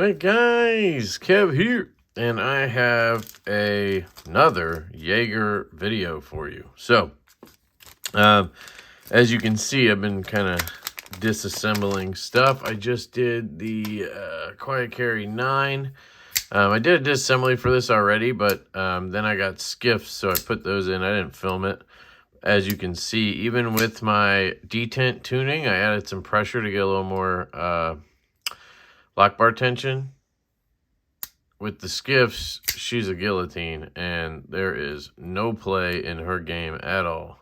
Hey guys, Kev here, and I have another Jaeger video for you. So, as you can see, I've been kind of disassembling stuff. I just did the Quiet Carry 9. I did a disassembly for this already, but then I got skiffs, so I put those in. I didn't film it. As you can see, even with my detent tuning, I added some pressure to get a little more lock bar tension. With the skiffs, she's a guillotine, and there is no play in her game at all.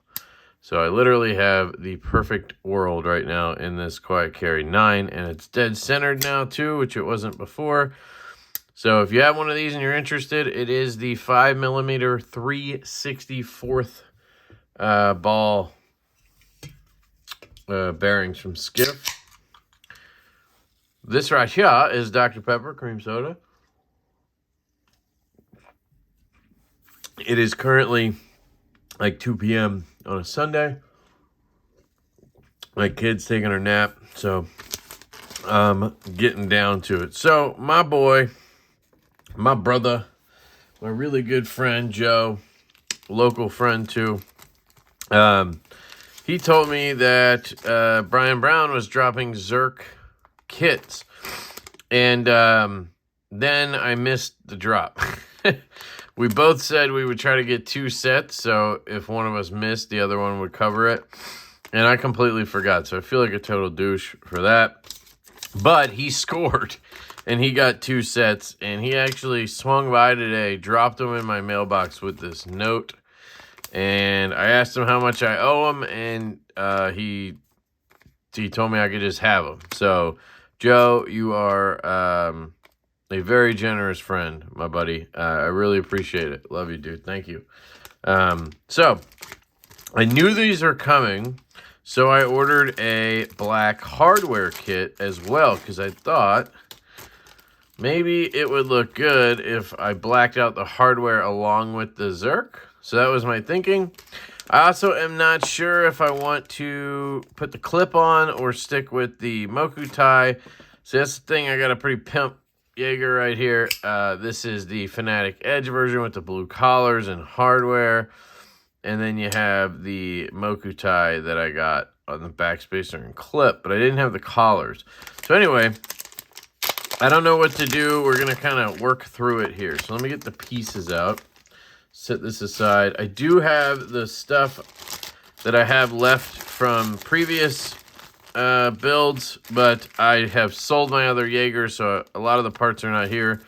So I literally have the perfect world right now in this Quiet Carry 9, and it's dead centered now too, which it wasn't before. So if you have one of these and you're interested, it is the 5mm 3/64th ball bearings from Skiff. This right here is Dr. Pepper cream soda. It is currently like 2 p.m. on a Sunday. My kid's taking her nap, so I'm getting down to it. So my boy, my brother, my really good friend, Joe, local friend too, he told me that Brian Brown was dropping zirc kits, and then I missed the drop. We both said we would try to get 2 sets, so if one of us missed, the other one would cover it. And I completely forgot, so I feel like a total douche for that. But he scored, and he got 2 sets, and he actually swung by today, dropped them in my mailbox with this note. And I asked him how much I owe him, and he told me I could just have them. So, Joe, you are a very generous friend, my buddy. I really appreciate it. Love you, dude. Thank you. So, I knew these are coming, so I ordered a black hardware kit as well, because I thought maybe it would look good if I blacked out the hardware along with the zirc. So that was my thinking. I also am not sure if I want to put the clip on or stick with the Moku tie. So that's the thing. I got a pretty pimp Jaeger right here. This is the Fanatic Edge version with the blue collars and hardware. And then you have the Moku tie that I got on the backspacer and clip, but I didn't have the collars. So anyway, I don't know what to do. We're going to kind of work through it here. So let me get the pieces out. Set this aside. I do have the stuff that I have left from previous builds, but I have sold my other Jaeger, so a lot of the parts are not here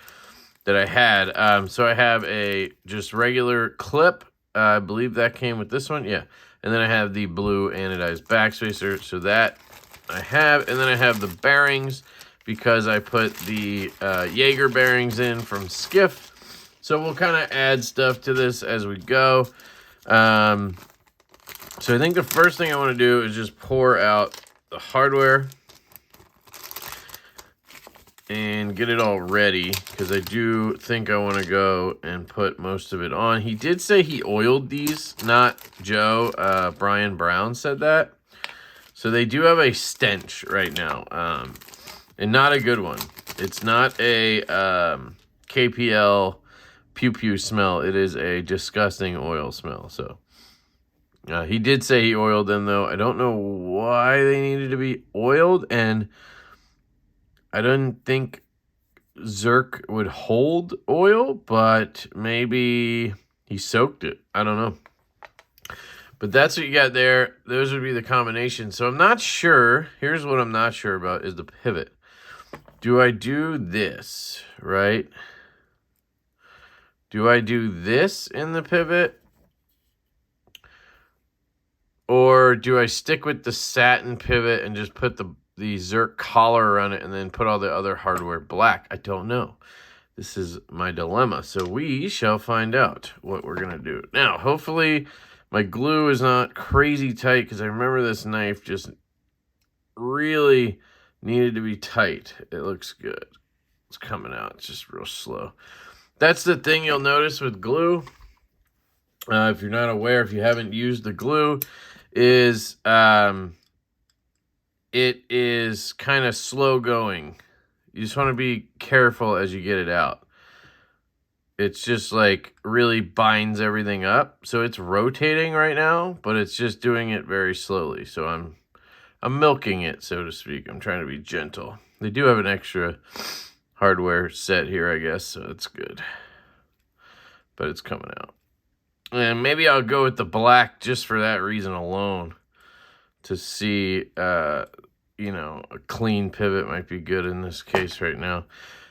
that I had. So I have a just regular clip. I believe that came with this one. Yeah. And then I have the blue anodized backspacer. So that I have. And then I have the bearings because I put the Jaeger bearings in from Skiff. So we'll kind of add stuff to this as we go. So I think the first thing I want to do is just pour out the hardware and get it all ready, because I do think I want to go and put most of it on. He did say he oiled these, not Joe. Brian Brown said that. So they do have a stench right now, and not a good one. It's not a KPL pew-pew smell. It is a disgusting oil smell. So he did say he oiled them, though. I don't know why they needed to be oiled, and I didn't think zirc would hold oil, but maybe he soaked it. I don't know. But that's what you got there. Those would be the combinations. So I'm not sure. Here's what I'm not sure about is the pivot. Do I do this, right? Do I do this in the pivot? Or do I stick with the satin pivot and just put the zirc collar around it and then put all the other hardware black? I don't know. This is my dilemma. So we shall find out what we're going to do. Now, hopefully my glue is not crazy tight, because I remember this knife just really needed to be tight. It looks good. It's coming out. It's just real slow. That's the thing you'll notice with glue. If you're not aware, if you haven't used the glue, is it is kind of slow going. You just want to be careful as you get it out. It's just like really binds everything up. So it's rotating right now, but it's just doing it very slowly. So I'm milking it, so to speak. I'm trying to be gentle. They do have an extra hardware set here, I guess, so it's good. But it's coming out. And maybe I'll go with the black just for that reason alone. To see, you know, a clean pivot might be good in this case right now.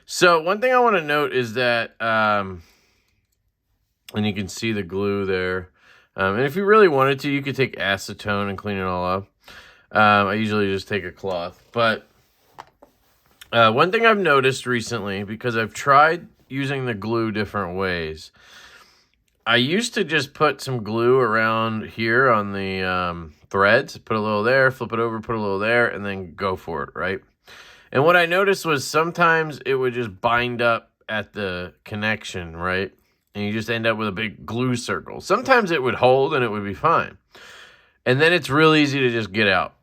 So one thing I want to note is that, and you can see the glue there. And if you really wanted to, you could take acetone and clean it all up. I usually just take a cloth. But one thing I've noticed recently, because I've tried using the glue different ways. I used to just put some glue around here on the threads, put a little there, flip it over, put a little there, and then go for it, right? And what I noticed was sometimes it would just bind up at the connection, right? And you just end up with a big glue circle. Sometimes it would hold and it would be fine. And then it's real easy to just get out.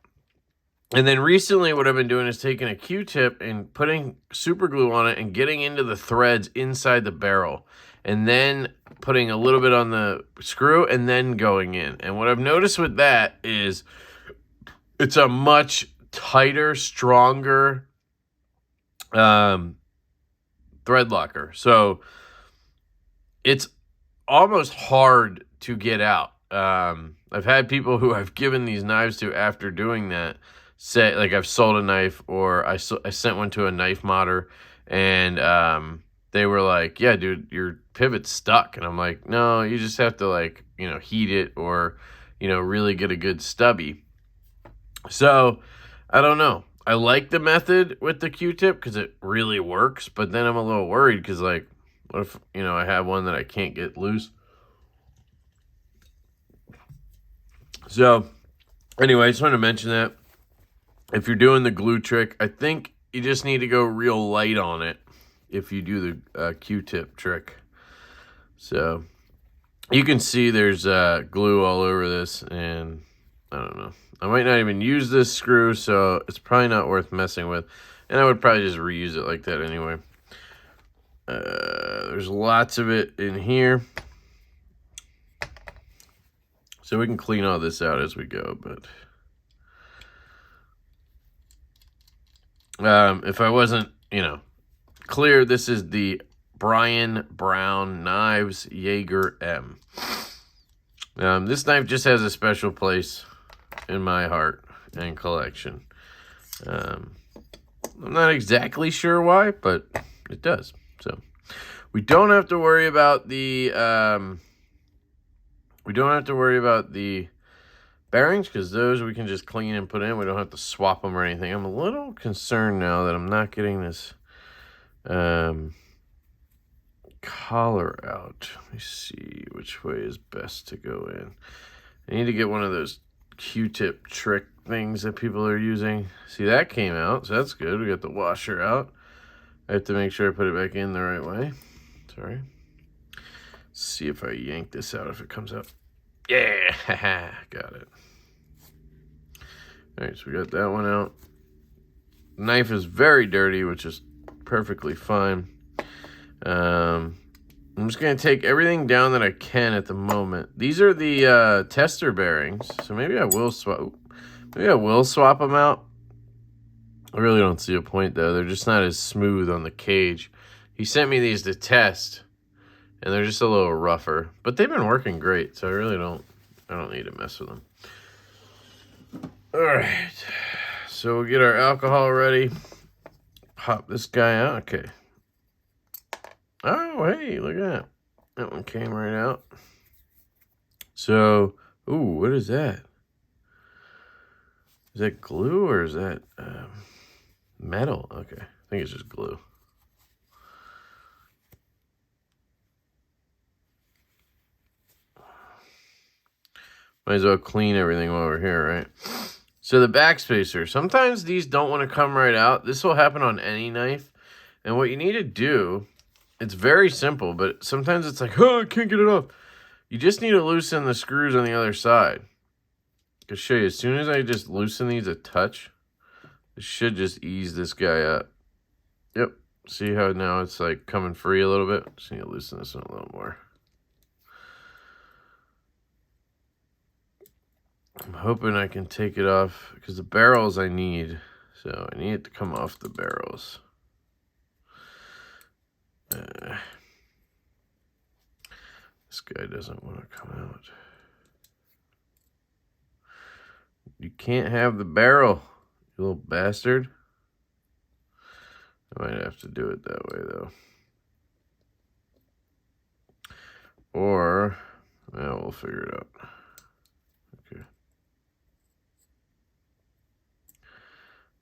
And then recently what I've been doing is taking a Q-tip and putting super glue on it and getting into the threads inside the barrel. And then putting a little bit on the screw and then going in. And what I've noticed with that is it's a much tighter, stronger thread locker. So it's almost hard to get out. I've had people who I've given these knives to after doing that say, like, I've sold a knife, or I sent one to a knife modder, and they were like, yeah, dude, your pivot's stuck. And I'm like, no, you just have to, like, you know, heat it, or, you know, really get a good stubby. So I don't know. I like the method with the Q-tip because it really works, but then I'm a little worried because, like, what if, you know, I have one that I can't get loose? So anyway, I just wanted to mention that. If you're doing the glue trick, I think you just need to go real light on it if you do the Q-tip trick. So you can see there's glue all over this, and I don't know. I might not even use this screw, so it's probably not worth messing with. And I would probably just reuse it like that anyway. There's lots of it in here. So we can clean all this out as we go, but if I wasn't, you know, clear, this is the Brian Brown Knives Yeager-M. This knife just has a special place in my heart and collection. I'm not exactly sure why, but it does. So we don't have to worry about the bearings, because those we can just clean and put in. We don't have to swap them or anything. I'm a little concerned now that I'm not getting this collar out. Let me see which way is best to go in. I need to get one of those Q-tip trick things that people are using. See, that came out, so that's good. We got the washer out. I have to make sure I put it back in the right way. Sorry. Let's see if I yank this out, if it comes out. Yeah, got it. All right, so we got that one out. Knife is very dirty, which is perfectly fine. I'm just going to take everything down that I can at the moment. These are the tester bearings, so maybe I will swap them out. I really don't see a point, though. They're just not as smooth on the cage. He sent me these to test, and they're just a little rougher. But they've been working great, so I don't need to mess with them. All right, so we'll get our alcohol ready. Pop this guy out. Okay. Oh, hey, look at that. That one came right out. So, ooh, what is that? Is that glue or is that metal? Okay, I think it's just glue. Might as well clean everything while we're here, right? So the backspacer, sometimes these don't want to come right out. This will happen on any knife. And what you need to do, it's very simple, but sometimes it's like, oh, I can't get it off. You just need to loosen the screws on the other side. I'll show you, as soon as I just loosen these a touch, it should just ease this guy up. Yep. See how now it's like coming free a little bit? Just need to loosen this one a little more. I'm hoping I can take it off because the barrels I need. So I need it to come off the barrels. This guy doesn't want to come out. You can't have the barrel, you little bastard. I might have to do it that way, though. Or, well, we'll figure it out. Okay.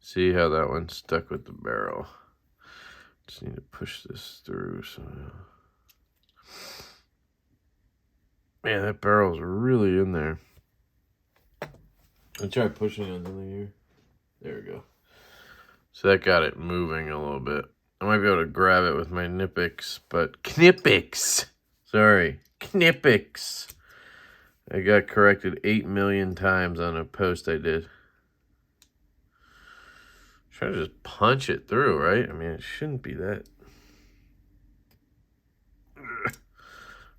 See how that one's stuck with the barrel. Just need to push this through. So, man, that barrel's really in there. I'll try pushing on the here. There we go. So that got it moving a little bit. I might be able to grab it with my Knipex, but Knipex! Sorry, Knipex. I got corrected 8 million times on a post I did. Try to just punch it through, right? I mean, it shouldn't be that.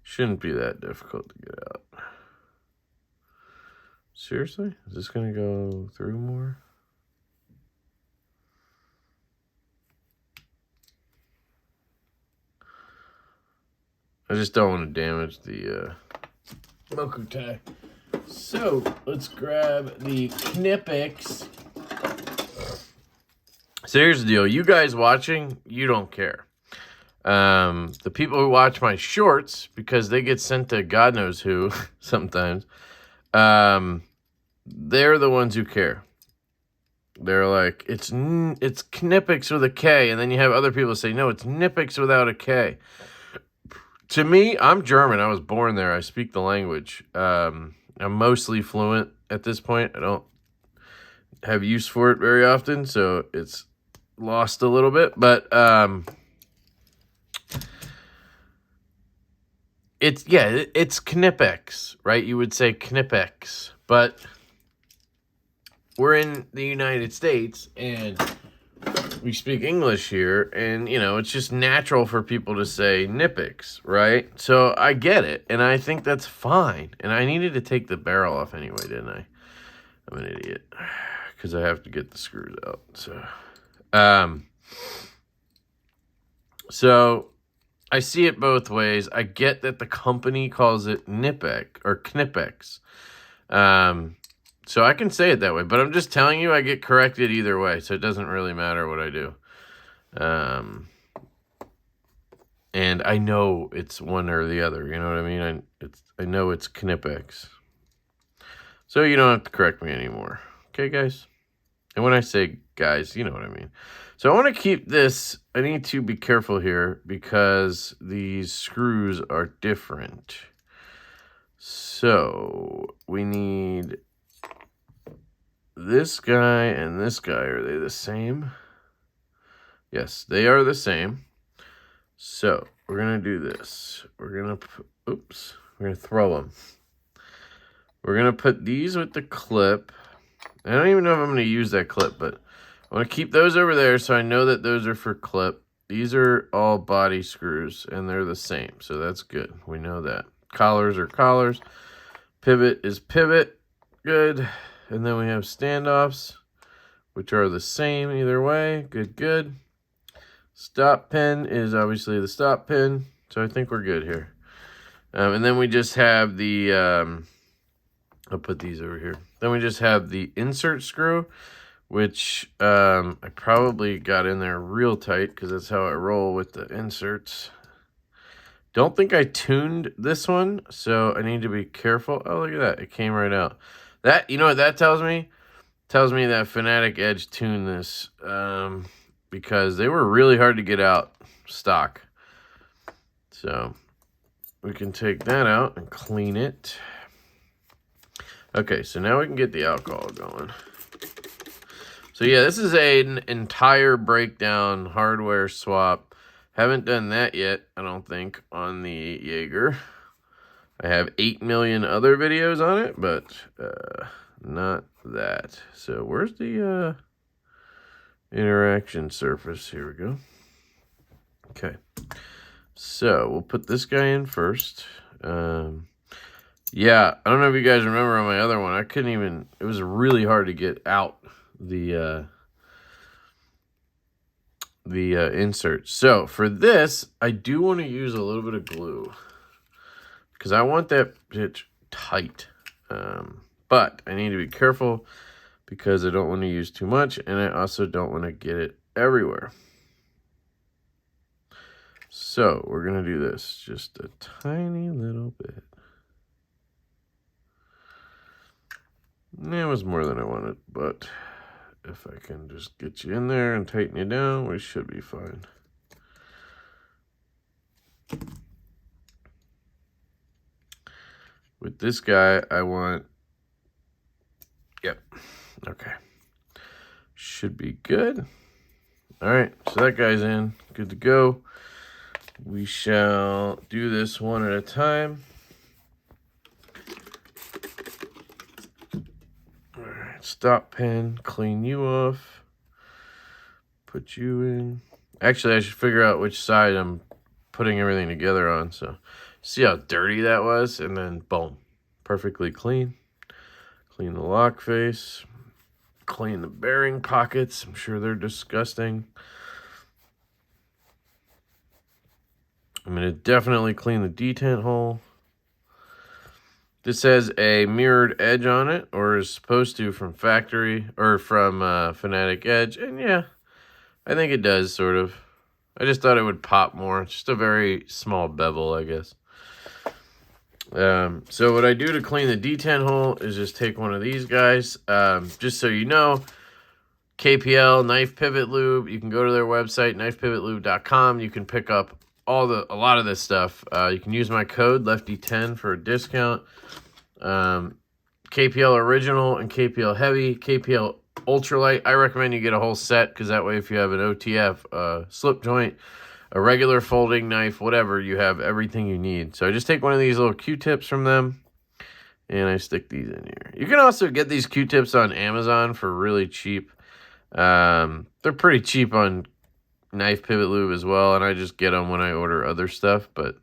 Shouldn't be that difficult to get out. Seriously? Is this going to go through more? I just don't want to damage the Mokutai. So, let's grab the Knipex. So here's the deal. You guys watching, you don't care. The people who watch my shorts, because they get sent to God knows who sometimes, they're the ones who care. They're like, it's Knipex with a K, and then you have other people say, no, it's Knipex without a K. To me, I'm German. I was born there. I speak the language. I'm mostly fluent at this point. I don't have use for it very often, so it's lost a little bit. But it's Knipex, right? You would say Knipex, but we're in the United States, and we speak English here, and, you know, it's just natural for people to say Knipex, right? So I get it, and I think that's fine. And I needed to take the barrel off anyway, didn't I? I'm an idiot, because I have to get the screws out. So I see it both ways. I get that the company calls it Knipex or Knipex. So I can say it that way, but I'm just telling you I get corrected either way, so it doesn't really matter what I do. And I know it's one or the other, you know what I mean? I know it's Knipex. So you don't have to correct me anymore. Okay, guys? And when I say guys, you know what I mean. So I want to keep this, I need to be careful here because these screws are different. So we need this guy and this guy. Are they the same? Yes, they are the same. So we're going to do this. We're going to throw them. We're going to put these with the clip. I don't even know if I'm going to use that clip, but I want to keep those over there so I know that those are for clip. These are all body screws, and they're the same, so that's good. We know that. Collars are collars. Pivot is pivot. Good. And then we have standoffs, which are the same either way. Good, good. Stop pin is obviously the stop pin, so I think we're good here. And then we just have the, I'll put these over here. Then we just have the insert screw, which I probably got in there real tight because that's how I roll with the inserts. Don't think I tuned this one, so I need to be careful. Oh, look at that. It came right out. That, you know what that tells me? Tells me that Fanatic Edge tuned this because they were really hard to get out stock. So we can take that out and clean it. Okay, so now we can get the alcohol going. So yeah, this is an entire breakdown hardware swap. Haven't done that yet, I don't think, on the Jaeger. I have 8 million other videos on it, but not that. So where's the interaction surface? Here we go. So we'll put this guy in first. Yeah, I don't know if you guys remember on my other one, I couldn't even, it was really hard to get out the insert. So for this, I do want to use a little bit of glue because I want that bitch tight. But I need to be careful because I don't want to use too much, and I also don't want to get it everywhere. So we're going to do this just a tiny little bit. It was more than I wanted, but if I can just get you in there and tighten you down, we should be fine. With this guy, I want, yep, okay. Should be good. All right, so that guy's in, good to go. We shall do this one at a time. All right, stop pen, clean you off. Put you in. Actually, I should figure out which side I'm putting everything together on. So, see how dirty that was? And then, boom, perfectly clean. Clean the lock face. Clean the bearing pockets. I'm sure they're disgusting. I'm going to definitely clean the detent hole. This has a mirrored edge on it, or is supposed to from factory, or from Fanatic Edge. And yeah, I think it does, sort of. I just thought it would pop more. It's just a very small bevel, I guess. So what I do to clean the detent hole is just take one of these guys. Just so you know, KPL Knife Pivot Lube. You can go to their website, knifepivotlube.com. You can pick up a lot of this stuff. You can use my code LeftyEDC for a discount. KPL Original and KPL Heavy, KPL Ultralight. I recommend you get a whole set because that way, if you have an OTF, slip joint, a regular folding knife, whatever, you have everything you need. So I just take one of these little Q-tips from them, and I stick these in here. You can also get these Q-tips on Amazon for really cheap. They're pretty cheap on Knife Pivot Lube as well, and I just get them when I order other stuff, but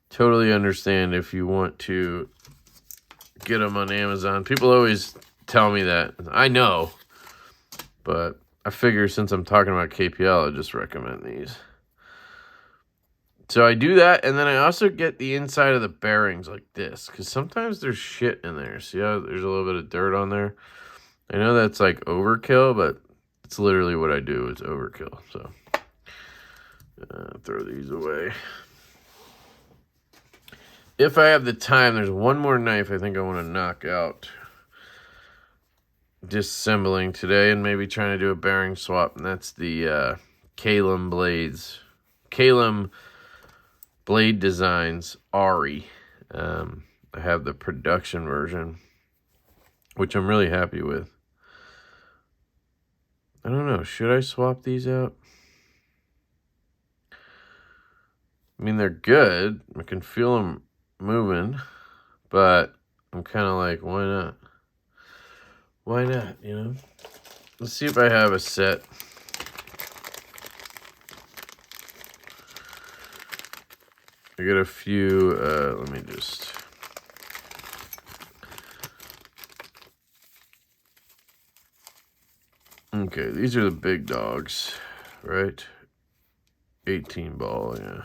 totally understand if you want to get them on Amazon. People always tell me that. I know, but I figure since I'm talking about KPL, I just recommend these. So I do that, and then I also get the inside of the bearings like this, because sometimes there's shit in there. See how there's a little bit of dirt on there? I know that's like overkill, but it's literally what I do. It's overkill. So throw these away. If I have the time, there's one more knife I think I want to knock out. Disassembling today, and maybe trying to do a bearing swap, and that's the Kalem blades. Kalem Blade Designs Ari. I have the production version, which I'm really happy with. I don't know, should I swap these out? I mean, they're good. I can feel them moving, but I'm kind of like, why not? Why not, you know? Let's see if I have a set. I got a few, let me just... Okay, these are the big dogs, right? 18 ball, yeah.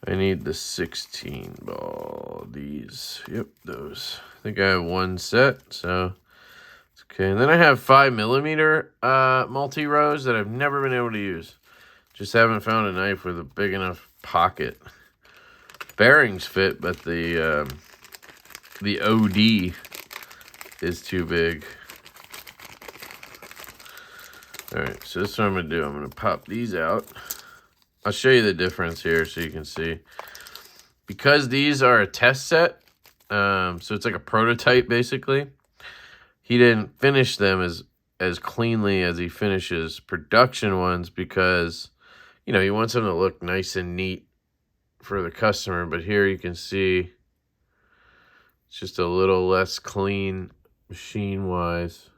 I need the 16 ball. These, yep, those. I think I have one set, so it's okay. And then I have 5mm multi-rows that I've never been able to use. Just haven't found a knife with a big enough pocket. Bearings fit, but the OD is too big. All right, so this is what I'm gonna do. I'm gonna pop these out. I'll show you the difference here so you can see. Because these are a test set, so it's like a prototype basically. He didn't finish them as cleanly as he finishes production ones because, you know, he wants them to look nice and neat for the customer, but here you can see it's just a little less clean machine wise,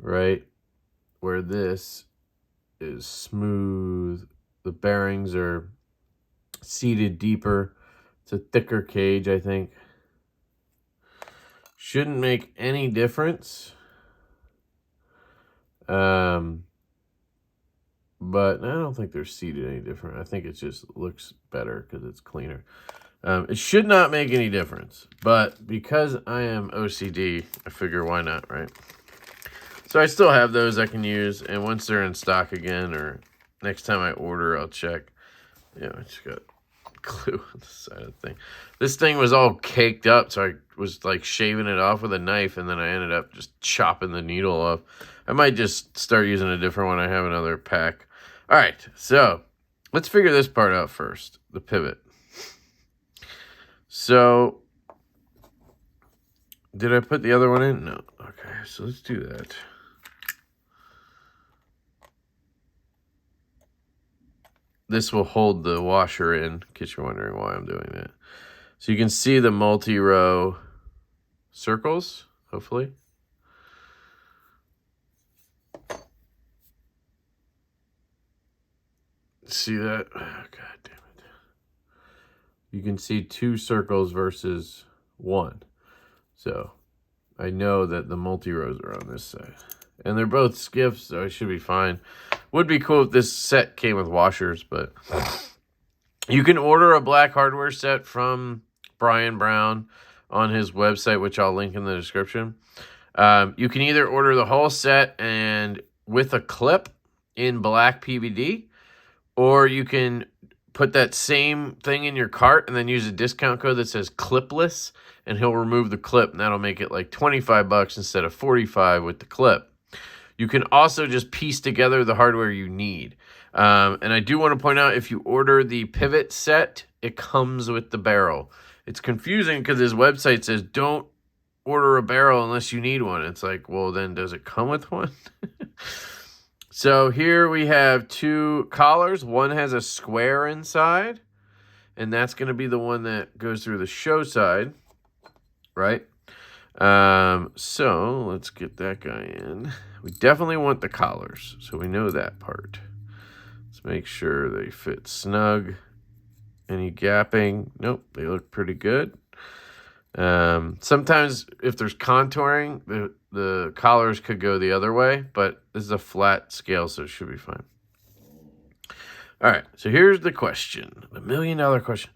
right? Where this is smooth, the bearings are seated deeper. It's a thicker cage, I think. Shouldn't make any difference. But I don't think they're seated any different. I think it just looks better because it's cleaner. It should not make any difference. But because I am OCD, I figure why not, right? So I still have those I can use. And once they're in stock again, or next time I order, I'll check. Yeah, I just got glue on the side of the thing. This thing was all caked up, so I was like shaving it off with a knife, and then I ended up just chopping the needle off. I might just start using a different one. I have another pack. All right, so let's figure this part out first, the pivot. So, did I put the other one in? No. Okay, so let's do that. This will hold the washer in, in case you're wondering why I'm doing that. So you can see the multi-row circles, hopefully. See that? Oh, God damn it. You can see 2 circles versus 1. So I know that the multi-rows are on this side. And they're both skiffs, so I should be fine. Would be cool if this set came with washers, but you can order a black hardware set from Brian Brown on his website, which I'll link in the description. You can either order the whole set and with a clip in black PVD, or you can put that same thing in your cart and then use a discount code that says clipless, and he'll remove the clip, and that'll make it like $25 instead of $45 with the clip. You can also just piece together the hardware you need. And I do want to point out, if you order the pivot set, it comes with the barrel. It's confusing because his website says don't order a barrel unless you need one. It's like, well, then does it come with one? So here we have 2 collars. One has a square inside, and that's going to be the one that goes through the show side, right? So let's get that guy in. We definitely want the collars, so we know that part. Let's make sure they fit snug. Any gapping? Nope, they look pretty good. Sometimes if there's contouring, the collars could go the other way, but this is a flat scale, so it should be fine. All right, so here's the question, the $1 million question.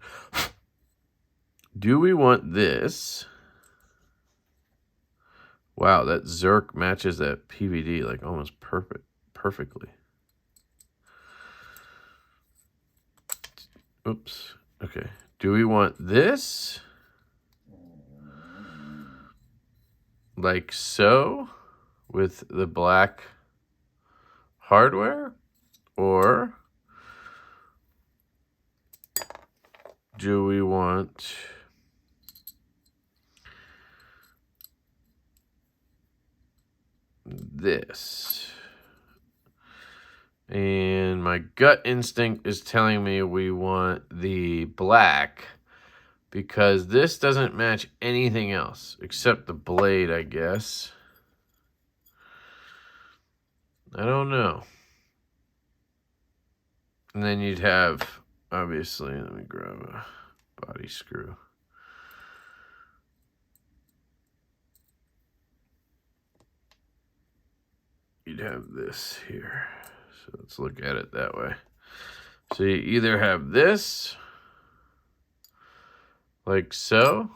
Do we want this? Wow, that zirc matches that PVD like almost perfectly. Oops. Okay. Do we want this? Like so, with the black hardware? Or do we want this? And my gut instinct is telling me we want the black, because this doesn't match anything else except the blade, I guess. I don't know. And then you'd have, obviously, let me grab a body screw. You'd have this here. So let's look at it that way. So you either have this, like so,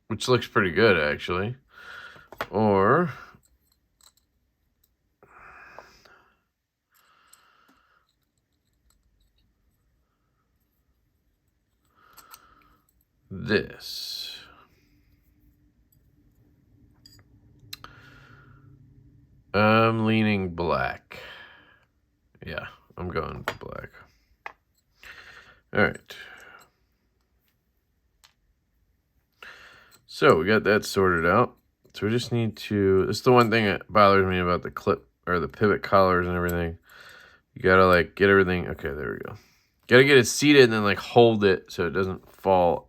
which looks pretty good actually, or this. I'm leaning black. Yeah, I'm going black. All right. So we got that sorted out. So we just need to, this is the one thing that bothers me about the clip or the pivot collars and everything. You gotta like get everything, okay, there we go. Gotta get it seated and then like hold it so it doesn't fall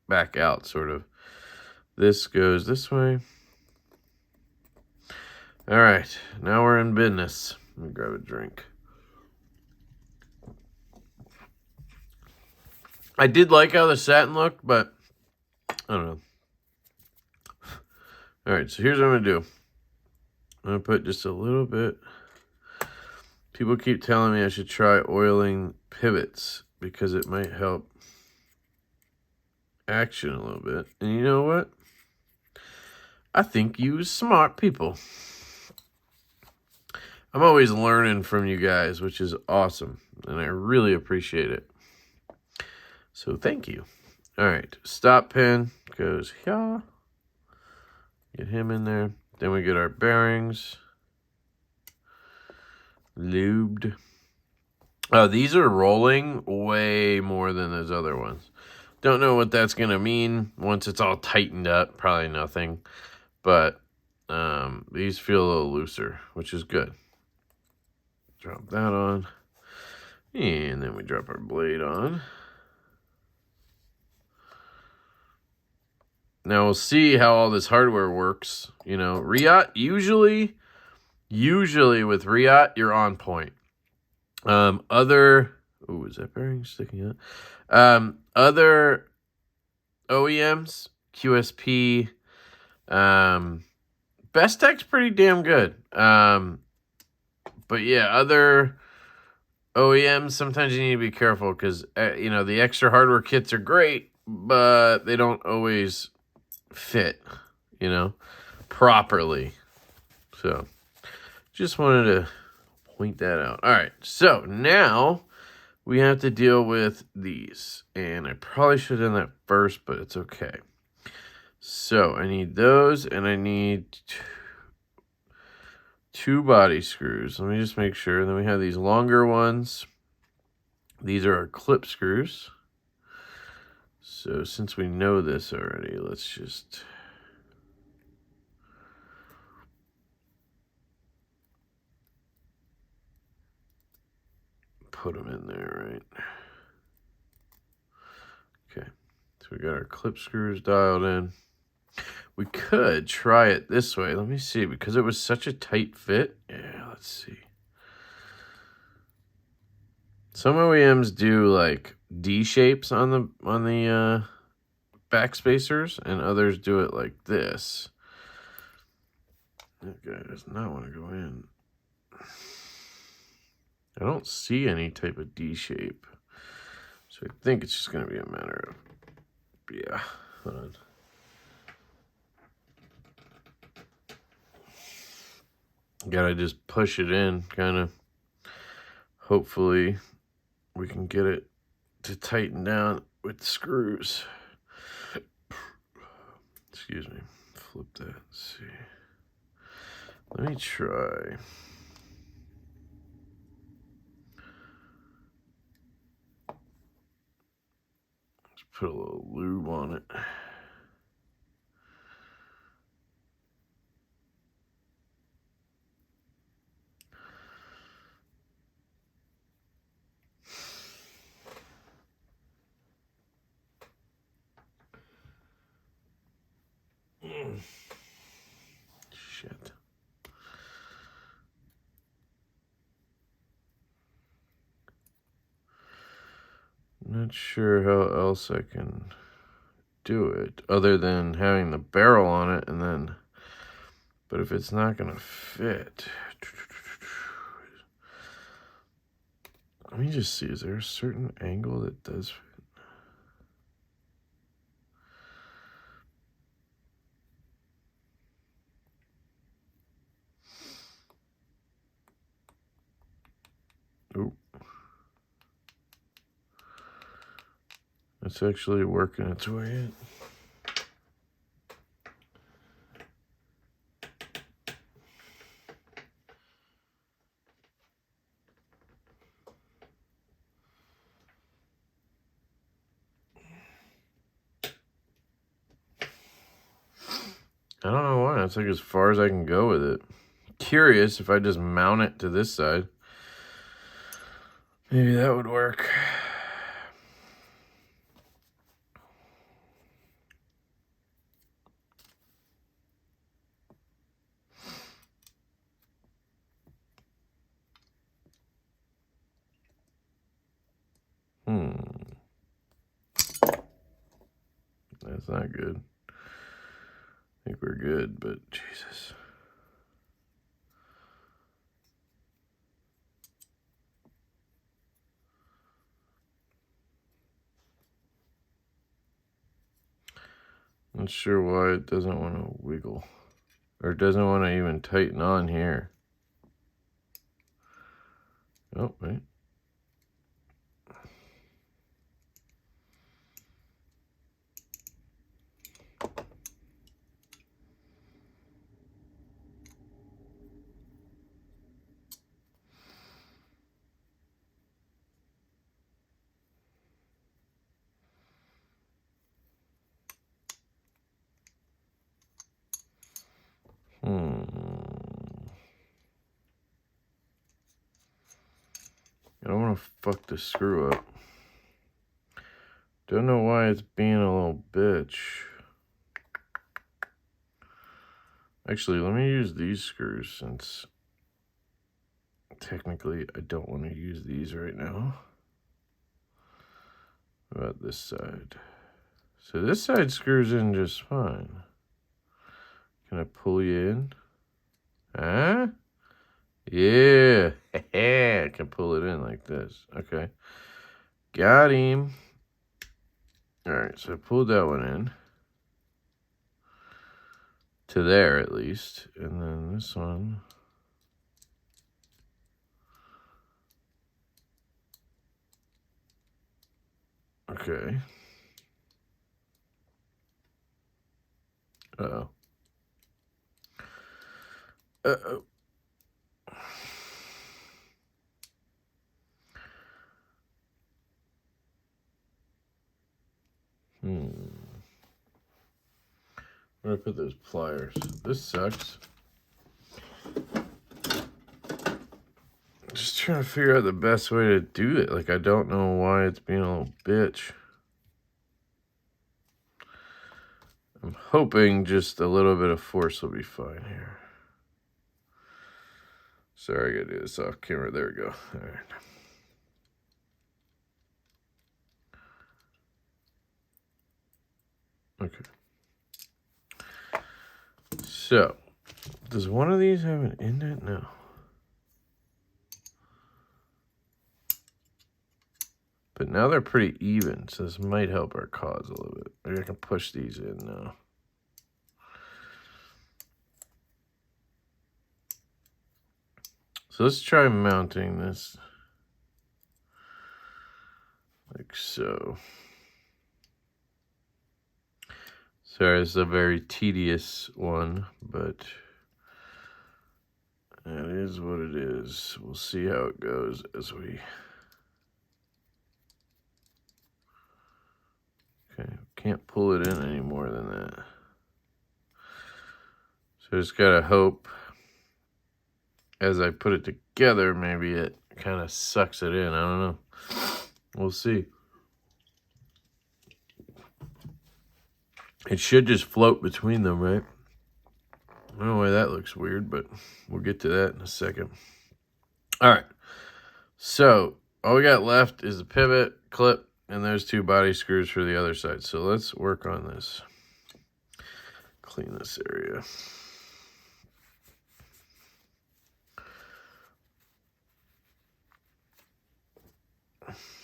back out, sort of. This goes this way. All right, now we're in business. Let me grab a drink. I did like how the satin looked, but I don't know. All right, so here's what I'm going to do. I'm going to put just a little bit. People keep telling me I should try oiling pivots because it might help action a little bit. And you know what? I think you smart people. I'm always learning from you guys, which is awesome. And I really appreciate it. So thank you. All right, stop pin goes here. Get him in there. Then we get our bearings. Lubed. These are rolling way more than those other ones. Don't know what that's going to mean once it's all tightened up. Probably nothing. But these feel a little looser, which is good. Drop that on. And then we drop our blade on. Now we'll see how all this hardware works. You know, Riot, usually with Riot, you're on point. Is that bearing sticking out? Other OEMs, QSP, Bestech's pretty damn good. But yeah, other OEMs, sometimes you need to be careful because, you know, the extra hardware kits are great, but they don't always fit, you know, properly. So just wanted to point that out. All right, so now we have to deal with these. And I probably should have done that first, but it's okay. So I need those, and I need two body screws. Let me just make sure. And then we have these longer ones. These are our clip screws. So since we know this already, let's just put them in there, right? Okay, so we got our clip screws dialed in. We could try it this way. Let me see, because it was such a tight fit. Yeah, let's see. Some OEMs do like D shapes on the back spacers, and others do it like this. That guy does not want to go in. I don't see any type of D shape. So I think it's just going to be a matter of, yeah, hold on. Gotta just push it in, kind of. Hopefully we can get it to tighten down with the screws. Excuse me. Flip that. Let's see. Let me try. Let's put a little lube on it. Shit. Not sure how else I can do it other than having the barrel on it, and then, but if it's not gonna fit, let me just see, is there a certain angle that does fit? Oh, it's actually working its way in. I don't know why. That's like as far as I can go with it. Curious if I just mount it to this side. Maybe that would work. That's not good. I think we're good, but Jesus. Not sure why it doesn't want to wiggle. Or it doesn't want to even tighten on here. Oh, wait. I don't want to fuck the screw up. Don't know why it's being a little bitch. Actually, let me use these screws since technically I don't want to use these right now. What about this side? So this side screws in just fine. Can I pull you in? Huh? Yeah. I can pull it in like this. Okay. Got him. Alright, so I pulled that one in. To there, at least. And then this one. Okay. Uh-oh. Uh-oh. Where do I put those pliers? This sucks. Just trying to figure out the best way to do it. Like, I don't know why it's being a little bitch. I'm hoping just a little bit of force will be fine here. Sorry, I gotta do this off camera. There we go. All right. Okay. So, does one of these have an indent? No. But now they're pretty even, so this might help our cause a little bit. Maybe I can push these in now. So let's try mounting this like so. Sorry, it's a very tedious one, but that is what it is. We'll see how it goes as we... Okay, can't pull it in any more than that. So I just gotta hope as I put it together, maybe it kind of sucks it in. I don't know. We'll see. It should just float between them, right? I don't know why that looks weird, but we'll get to that in a second. All right. So all we got left is the pivot, clip, and there's 2 body screws for the other side. So let's work on this. Clean this area.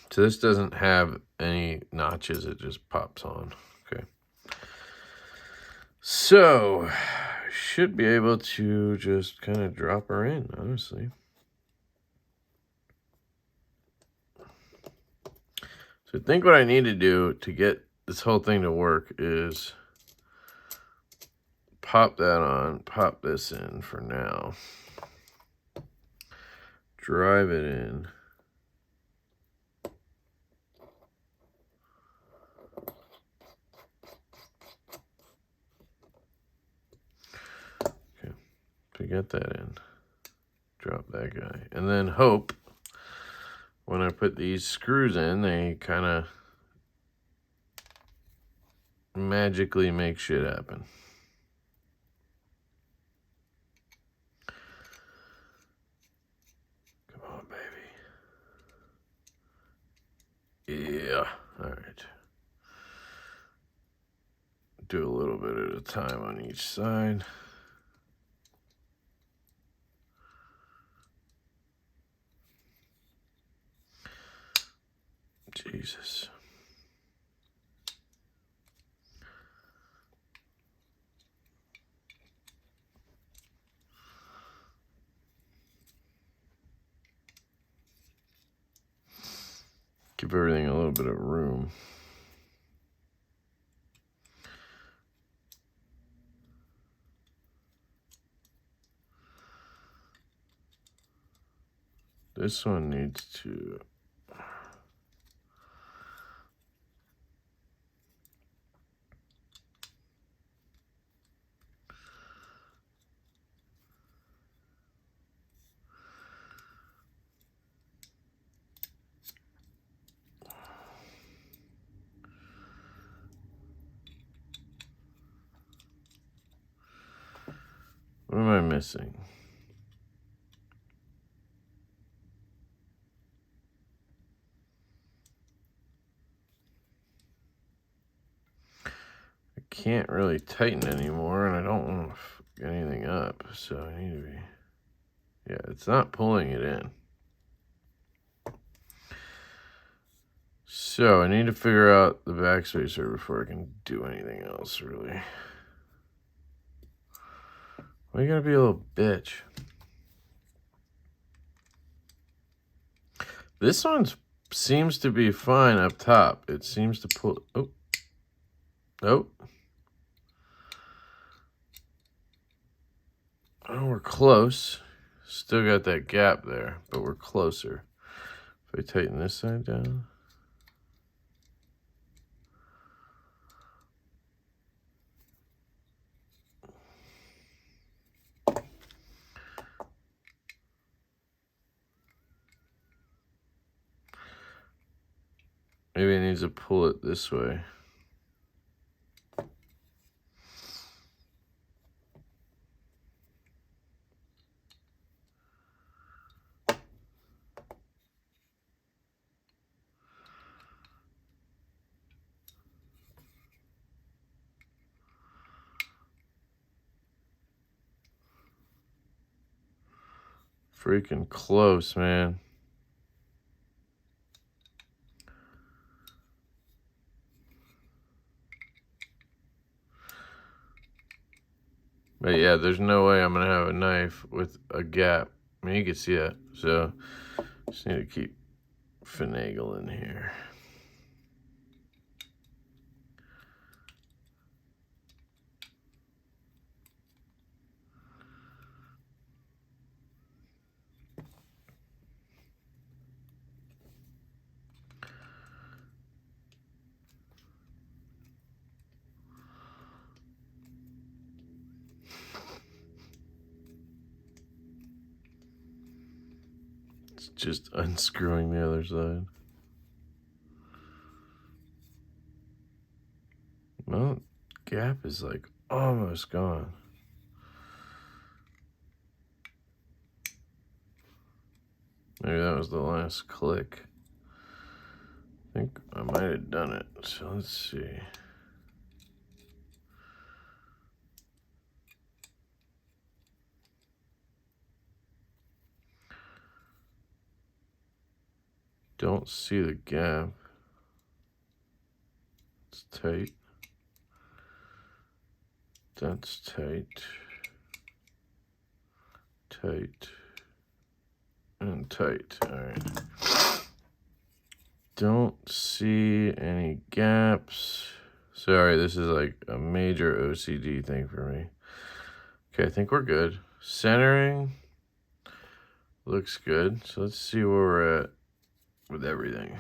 So this doesn't have any notches. It just pops on. Okay. So should be able to just kind of drop her in, honestly. So I think what I need to do to get this whole thing to work is pop that on, pop this in for now. Drive it in. Okay, to get that in, drop that guy. And then hope when I put these screws in, they kind of magically make shit happen. Come on, baby. Yeah, all right. do a little bit at a time on each side. Jesus. Give everything a little bit of room. This one needs to... What am I missing? I can't really tighten anymore, and I don't want to fuck anything up, so I need to be... Yeah, it's not pulling it in. So I need to figure out the backspacer before I can do anything else, really. Why you gotta be a little bitch? This one seems to be fine up top. It seems to pull... Oh. Oh. Oh, we're close. Still got that gap there, but we're closer. If I tighten this side down... Maybe it needs to pull it this way. Freaking close, man. But yeah, there's no way I'm going to have a knife with a gap. I mean, you can see that. So, just need to keep finagling here. It's just unscrewing the other side. Well, gap is like almost gone. Maybe that was the last click. I think I might have done it. So let's see. Don't see the gap. It's tight. That's tight. Tight. And tight. All right. Don't see any gaps. Sorry, this is like a major OCD thing for me. Okay, I think we're good. Centering looks good. So let's see where we're at with everything.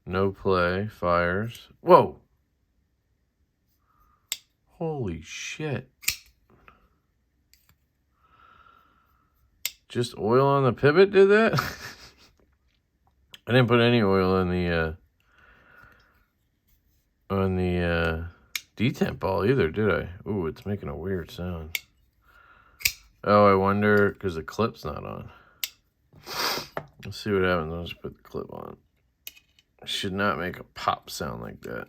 No play, fires. Whoa! Holy shit. Just oil on the pivot did that? I didn't put any oil on the detemp ball either, did I? Ooh, it's making a weird sound. Oh, I wonder, because the clip's not on. Let's see what happens when I just put the clip on. It should not make a pop sound like that.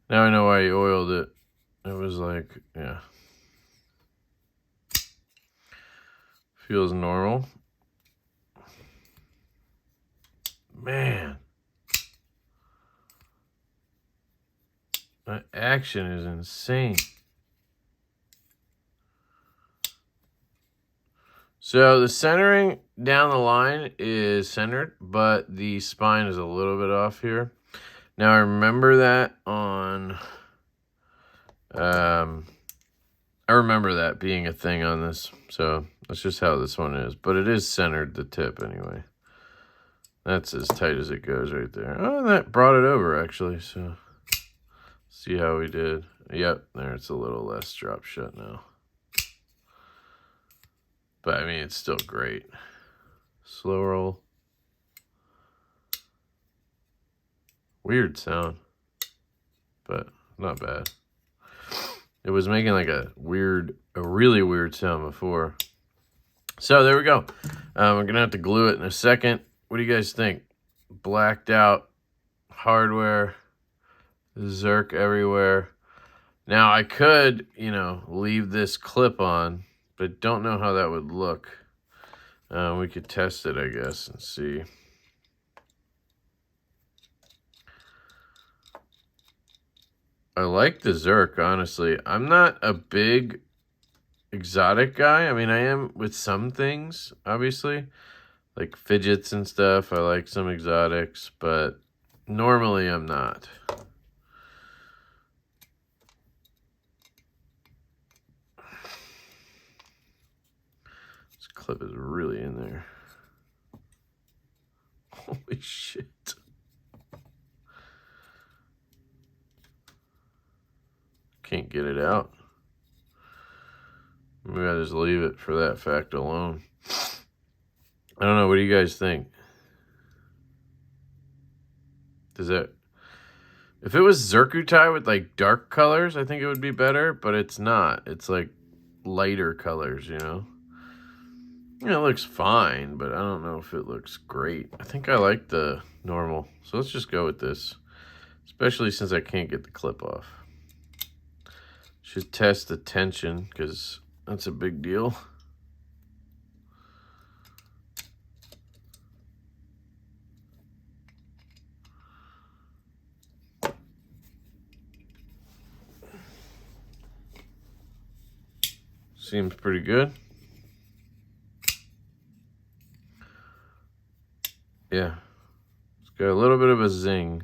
Now I know why he oiled it. It was like, yeah. Feels normal. Man. That action is insane. So the centering down the line is centered, but the spine is a little bit off here. Now I remember that on, I remember that being a thing on this. So that's just how this one is. But it is centered, the tip anyway. That's as tight as it goes right there. Oh, that brought it over actually. So see how we did. Yep, there it's a little less drop shut now. But I mean, it's still great. Slow roll. Weird sound, but not bad. It was making like a really weird sound before. So there we go. We're gonna have to glue it in a second. What do you guys think? Blacked out hardware, zirc everywhere. Now I could, you know, leave this clip on, but don't know how that would look. We could test it, I guess, and see. I like the zirc, honestly. I'm not a big exotic guy. I mean, I am with some things, obviously. Like fidgets and stuff. I like some exotics, but normally I'm not. This clip is really in there. Holy shit. Can't get it out. Maybe I'll just leave it for that fact alone. I don't know. What do you guys think? Does that... If it was zircuti with like dark colors, I think it would be better, but it's not. It's like lighter colors, you know? Yeah, it looks fine, but I don't know if it looks great. I think I like the normal. So let's just go with this, especially since I can't get the clip off. Should test the tension because that's a big deal. Seems pretty good. Yeah. It's got a little bit of a zing.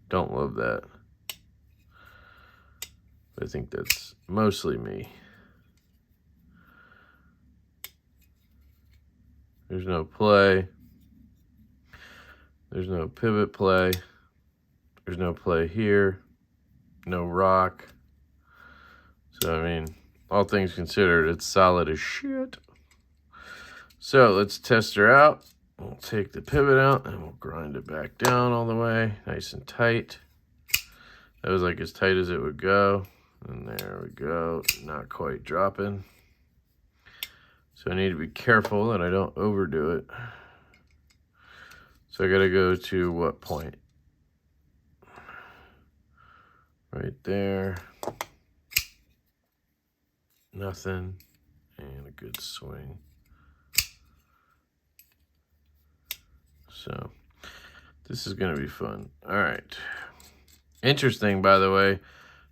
Don't love that. But I think that's mostly me. There's no play. There's no pivot play. There's no play here. No rock. So, I mean, all things considered, it's solid as shit. So, let's test her out. We'll take the pivot out and we'll grind it back down all the way. Nice and tight. That was like as tight as it would go. And there we go. Not quite dropping. So I need to be careful that I don't overdo it. So I gotta go to what point? Right there. Nothing. And a good swing. So this is gonna be fun. All right. Interesting, by the way.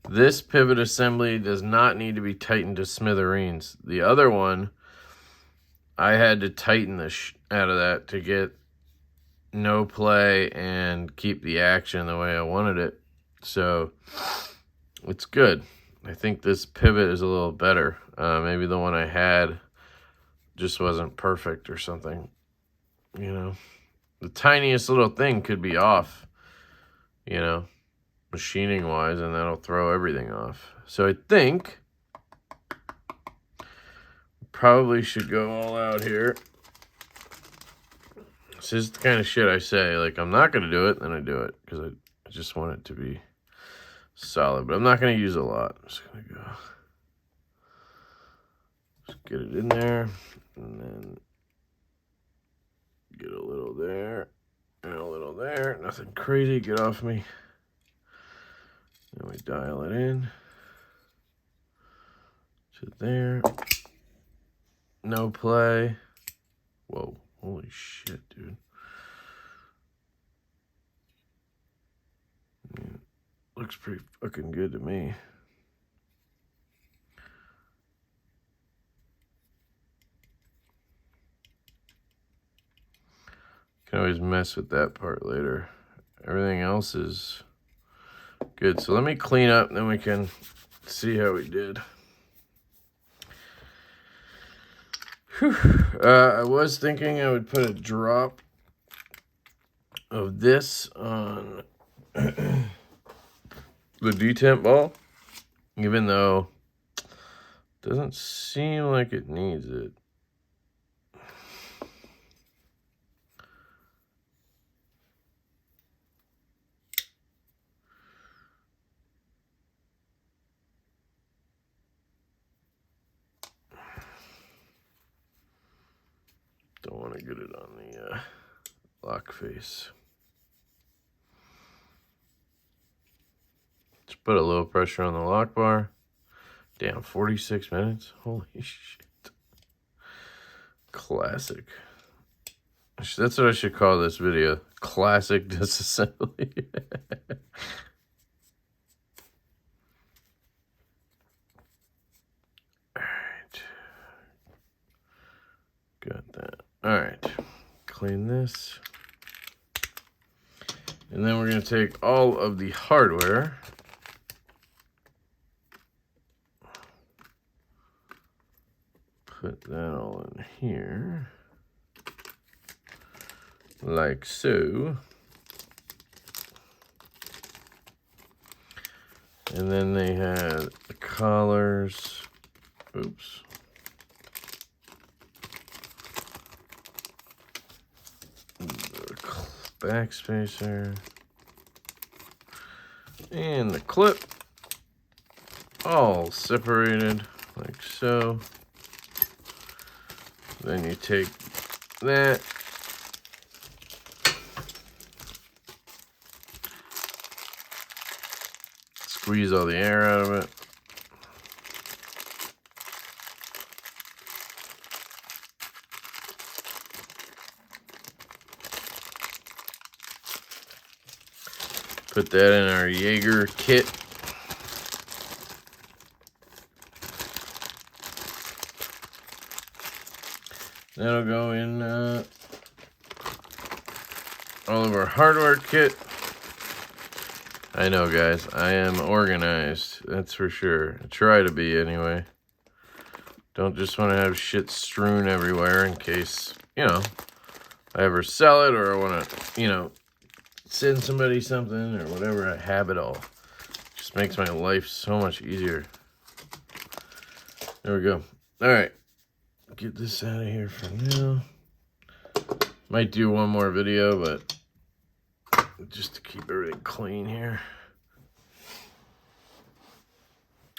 This pivot assembly does not need to be tightened to smithereens. The other one, I had to tighten the out of that to get no play and keep the action the way I wanted it. So it's good. I think this pivot is a little better. Maybe the one I had just wasn't perfect or something. You know, the tiniest little thing could be off, you know, machining wise, and that'll throw everything off. So I think probably should go all out here. This is the kind of shit I say, like, I'm not going to do it, then I do it, because I just want it to be solid, but I'm not going to use a lot. I'm just going to go, just get it in there, and then get a little there, and a little there, nothing crazy, get off me. Then we dial it in to there. No play. Whoa, holy shit, dude. Looks pretty fucking good to me. Can always mess with that part later. Everything else is good. So let me clean up, and then we can see how we did. Whew. I was thinking I would put a drop of this on the detemp ball, even though it doesn't seem like it needs it. Don't want to get it on the lock face. Just put a little pressure on the lock bar. Damn, 46 minutes? Holy shit. Classic. That's what I should call this video. Classic disassembly. Alright. Got that. Alright. Clean this. And then we're going to take all of the hardware. Put that all in here. Like so. And then they had the collars. Oops. The back spacer. And the clip. All separated like so. Then you take that. Squeeze all the air out of it. Put that in our Yeager kit. That'll go in all of our hardware kit. I know, guys, I am organized, that's for sure. I try to be, anyway. Don't just want to have shit strewn everywhere in case, you know, I ever sell it or I want to, you know, send somebody something or whatever. I have it all. Just makes my life so much easier. There we go. All right. Get this out of here for now. Might do one more video, but just to keep everything clean here.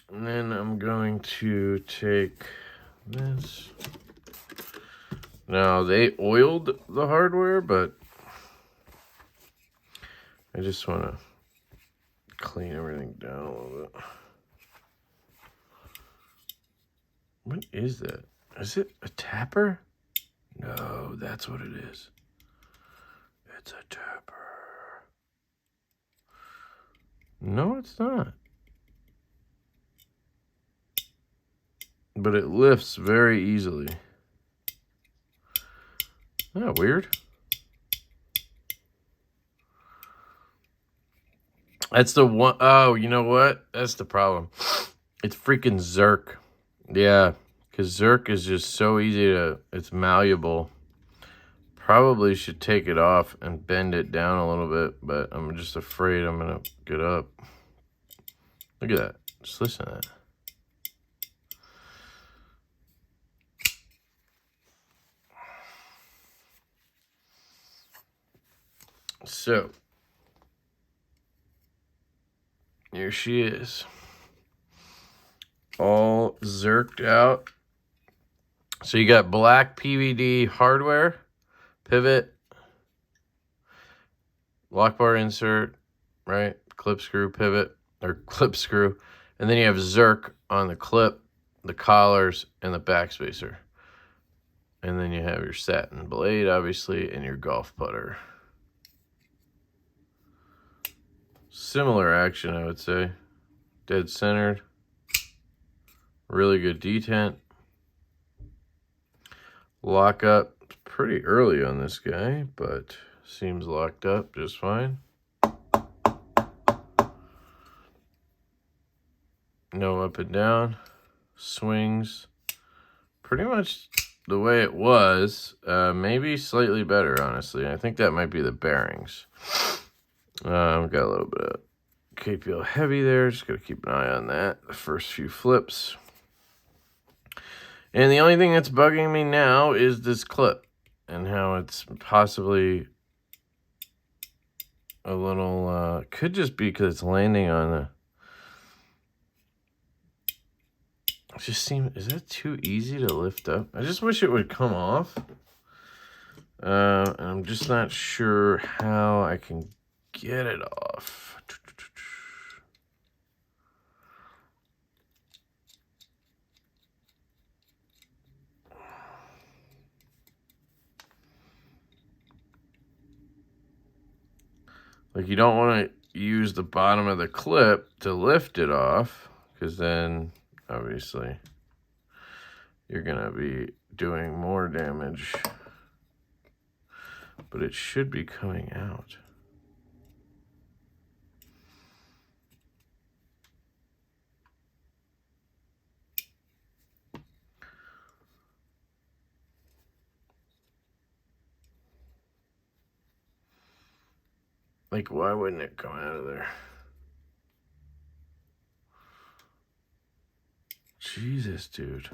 And then I'm going to take this. Now, they oiled the hardware, but I just want to clean everything down a little bit. What is that? Is it a tapper? No, that's what it is. It's a tapper. No, it's not. But it lifts very easily. Isn't that weird? That's the one. Oh, you know what? That's the problem. It's freaking zirc. Yeah, because zirc is just so easy to, it's malleable. Probably should take it off and bend it down a little bit, but I'm just afraid I'm going to get up. Look at that. Just listen to that. So, here she is. All zirced out. So you got black PVD hardware, pivot, lock bar insert, right? Clip screw pivot. or clip screw. And then you have zirc on the clip, the collars, and the backspacer. And then you have your satin blade, obviously, and your golf putter. Similar action, I would say. Dead centered. Really good detent. Lock up pretty early on this guy, but seems locked up just fine. No up and down. Swings pretty much the way it was. Maybe slightly better, honestly. I think that might be the bearings. Got a little bit of KPL heavy there. Just got to keep an eye on that. The first few flips. And the only thing that's bugging me now is this clip and how it's possibly a little, could just be because it's landing on the, it just seems, is that too easy to lift up? I just wish it would come off. And I'm just not sure how I can get it off. Like, you don't want to use the bottom of the clip to lift it off, because then, obviously, you're going to be doing more damage. But it should be coming out. Like, why wouldn't it come out of there? Jesus, dude.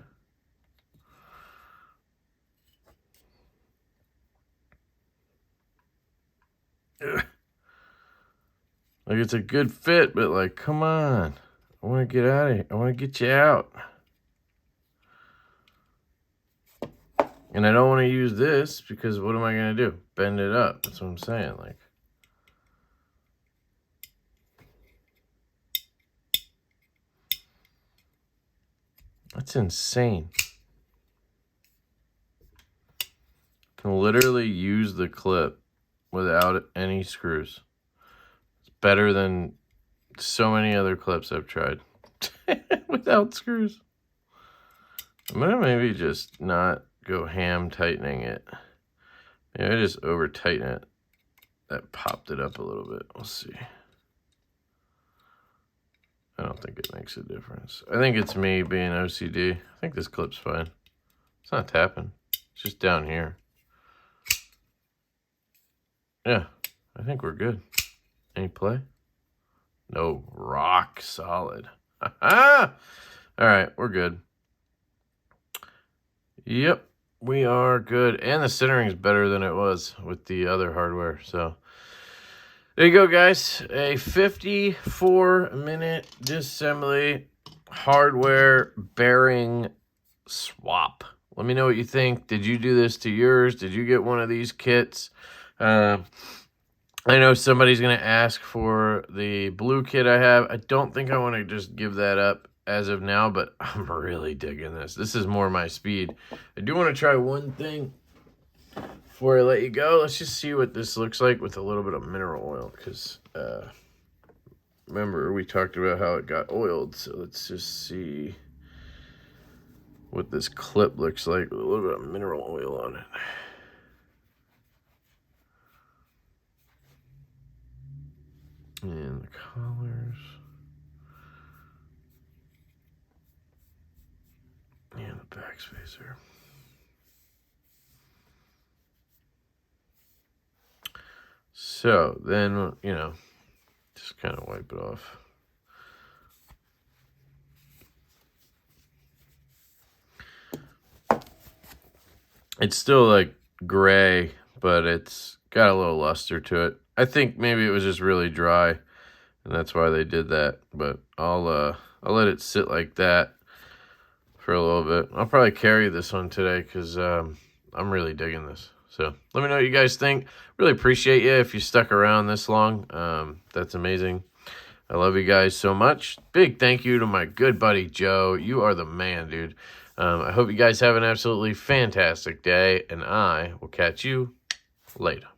Ugh. Like, it's a good fit, but, like, come on. I want to get out of here. I want to get you out. And I don't want to use this because what am I going to do? Bend it up. That's what I'm saying. Like, that's insane. Can literally use the clip without any screws. It's better than so many other clips I've tried without screws. I'm gonna maybe just not go ham tightening it. Maybe I just over tighten it. That popped it up a little bit. We'll see. I don't think it makes a difference. I think it's me being OCD. I think this clip's fine. It's not tapping. It's just down here. Yeah, I think we're good. Any play? No, rock solid. All right, we're good. Yep, we are good. And the centering is better than it was with the other hardware, so... There you go, guys. A 54-minute disassembly hardware bearing swap. Let me know what you think. Did you do this to yours? Did you get one of these kits? I know somebody's going to ask for the blue kit I have. I don't think I want to just give that up as of now, but I'm really digging this. This is more my speed. I do want to try one thing. Before I let you go, let's just see what this looks like with a little bit of mineral oil, because remember we talked about how it got oiled, so let's just see what this clip looks like with a little bit of mineral oil on it. And the collars. And the backspacer. So then, you know, just kind of wipe it off. It's still like gray, but it's got a little luster to it. I think maybe it was just really dry, and that's why they did that. But I'll let it sit like that for a little bit. I'll probably carry this one today because I'm really digging this. So let me know what you guys think. Really appreciate you if you stuck around this long. That's amazing. I love you guys so much. Big thank you to my good buddy, Joe. You are the man, dude. I hope you guys have an absolutely fantastic day, and I will catch you later.